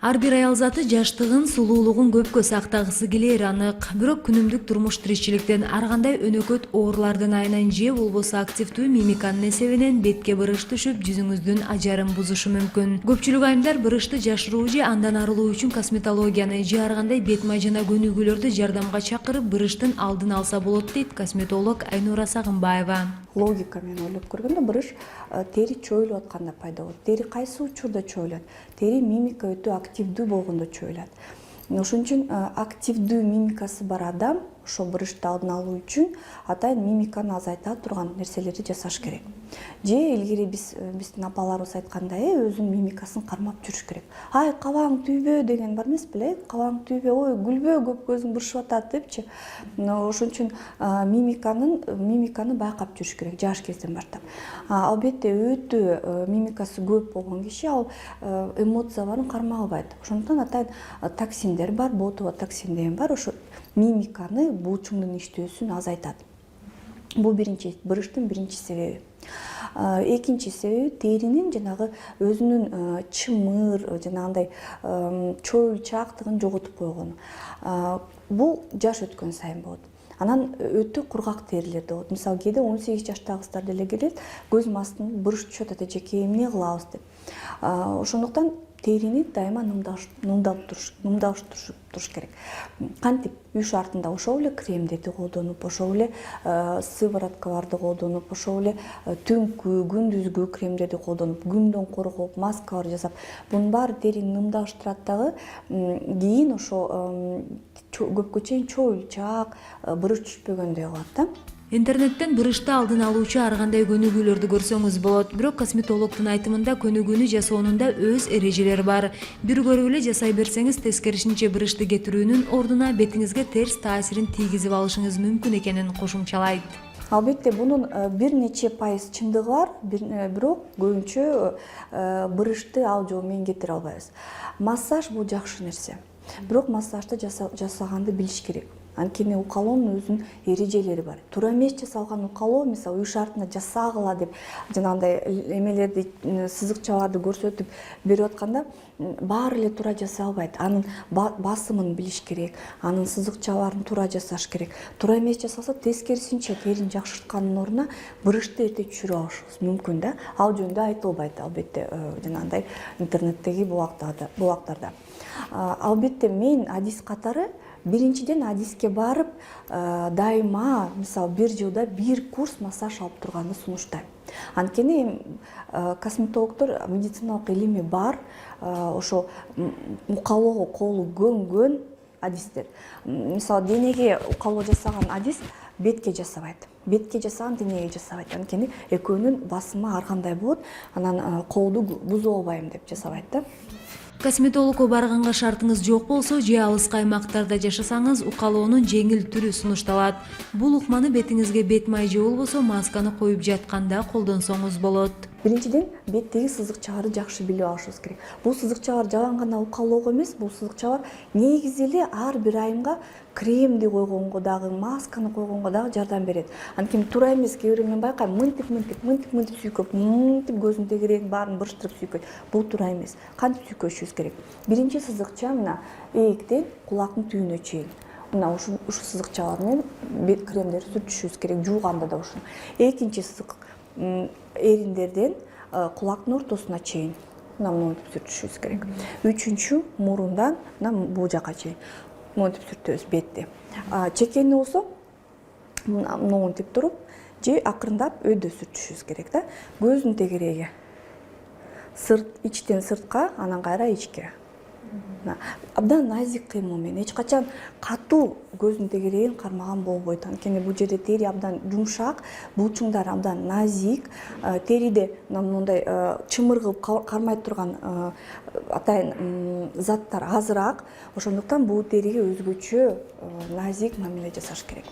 Ар бир аял заты жаштыгын, сулуулугун көпкө сактагысы келер анык. Бирок күнүмдүк турмуш тиричиликтен ар кандай өнөкөт оорулардын айынан же болбосо активдүү мимиканын эсебинен бетке бырыш түшүп, жүзүңүздүн ажарын бузушу мүмкүн. Көпчүлүк айымдар бырышты жашыруу же андан арылуу үчүн косметологияны же ар кандай бет май жана көнүгүүлөрдү жардамга чакырып, бырыштын алдын алса болот дейт косметолог Айнура Сагынбаева. Логика менен ойлоп көргөндө бырыш тери чоюлуп атканда пайда болот. Тери кайсы учурда чоюлат? Тери мимика өтө активдүү болгондо чоюлат. Ошон үчүн активдүү мимикасы бар адам ошо бырышты алдын алуу үчүн атайын мимиканы азайта турган нерселерди жасаш керек. Же илгери биздин апаларыбыз айткандай, өзүнүн мимикасын кармап жүрүш керек. Ай, кабаң түйбө деген бар эмес беле? Кабаң түйбө, ой, күлбө, көп көзүң бырышып атат депчи. Ошон үчүн мимиканы байкап жүрүш керек жаш кезден баштап. Албетте өтө мимикасы көп болгон киши ал эмоцияларын кармай албайт. Ошондуктан атайын токсиндер бар, ботулотоксин деген бар. Ошо мимиканы, булчуңдун иштөөсүн азайтат. Бул бырыштын биринчи себеби. Экинчи себеби теринин жанагы өзүнүн чымыр, жанагындай чоюлчаактыгын жоготуп койгону. Бул жаш өткөн сайын болот. Анан өтө кургак терилер да болот. Мисалы кээде 18 жаштагы кыздар деле келет, көзүм астын бырыш түшүп атат, эжеке, эмне кылабыз деп. Ошондуктан терини дайыма нымдап туруш керек. Кантип үй шартында ошол эле кремдерди колдонуп, ошол эле сывороткаларды колдонуп, ошол эле түнкү, күндүзгү кремдерди колдонуп, күндөн коргоп, маскалар жасап, бунун баары терини нымдаштырат дагы. Кийин ошо көпкө чейин чоюлчаак, бырыш түшпөгөндөй кылат да. Интернеттен бырышты алдын алуучу ар кандай көнүгүүлөрдү көрсөңүз болот. Бирок косметологдун айтымында көнүгүүнү жасоонун да өз эрежелери бар. Бир көрүп эле жасай берсеңиз, тескерисинче бырышты кетирүүнүн ордуна бетиңизге терс таасирин тийгизип алышыңыз мүмкүн экенин кошумчалайт. Албетте бунун бир нече пайыз чындыгы бар, бирок көбүнчө бырышты ал жол менен кетире албайбыз. Массаж бул жакшы нерсе. Бирок массажды жасаганды билиш керек. Анткени укалоонун өзүнүн эрежелери бар. Туура эмес жасалган укалоо, мисалы үй шартында жасагыла деп жанагындай эмелерди, сызыкчаларды көрсөтүп берип атканда, баары эле туура жасай албайт. Анын басымын билиш керек, анын сызыкчаларын туура жасаш керек. Туура эмес жасалса, тескерисинче терини жакшырткандын ордуна бырышты эрте түшүрүп алышыбыз мүмкүн да. Ал жөнүндө айтылбайт, албетте, жанагындай интернеттеги булактарда. Албетте мен адис катары биринчиден адиске барып, дайыма, мисалы, бир жылда бир курс массаж алып турганды сунуштайм. Анткени косметологдор медициналык илими бар, ошо укалоого колу көнгөн адистер. Мисалы, денеге укалоо жасаган адис бетке жасабайт. Бетке жасаган денеге жасабайт. Анткени экөөнүн басымы ар кандай болот, анан колду бузуп албайм деп жасабайт да. Косметологко барганга шартыңыз жок болсо же алыска аймактарда жашасаңыз, укалоонун жеңил түрү сунушталат. Бул укманы бетиңизге бет май же болбосо масканы коюп жатканда колдонсоңуз болот. Биринчиден беттеги сызыкчаларды жакшы билип алышыбыз керек. Бул сызыкчалар жалаң гана укалоого эмес, бул сызыкчалар негизи эле ар бир айымга кремди койгонго дагы, масканы койгонго дагы жардам берет. Анткени туура эмес, кээ бирөө мен байкайм, мынтип сүйкөп, мынтип көзүнүн тегерегин баарын бырыштырып сүйкөйт. Бул туура эмес. Кантип сүйкөшүбүз керек? Биринчи сызыкча мына ээктен кулактын түбүнө чейин. Мына ушул сызыкчалар менен бет кремдерди сүртүшүбүз керек, жууганда да ушуну. Экинчи сызык эриндерден кулактын ортосуна чейин мынтип сүртүшүбүз керек. Үчүнчү мурундан бул жака чейин мынтип сүртөбүз бетти. Чекени болсо мынтип туруп же акырындап өйдө сүртүшүбүз керек да. Көздүн тегереги ичтен сыртка, анан кайра ичке. Абдан назик кыймыл менен, эч качан катуу көздүн тегерегин кармаган болбойт. Анткени бул жерде тери абдан жумшак, булчуңдар абдан назик, териде мындай чымыргып кармай турган атайын заттар азыраак. Ошондуктан бул териге өзгөчө назик мамиле жасаш керек.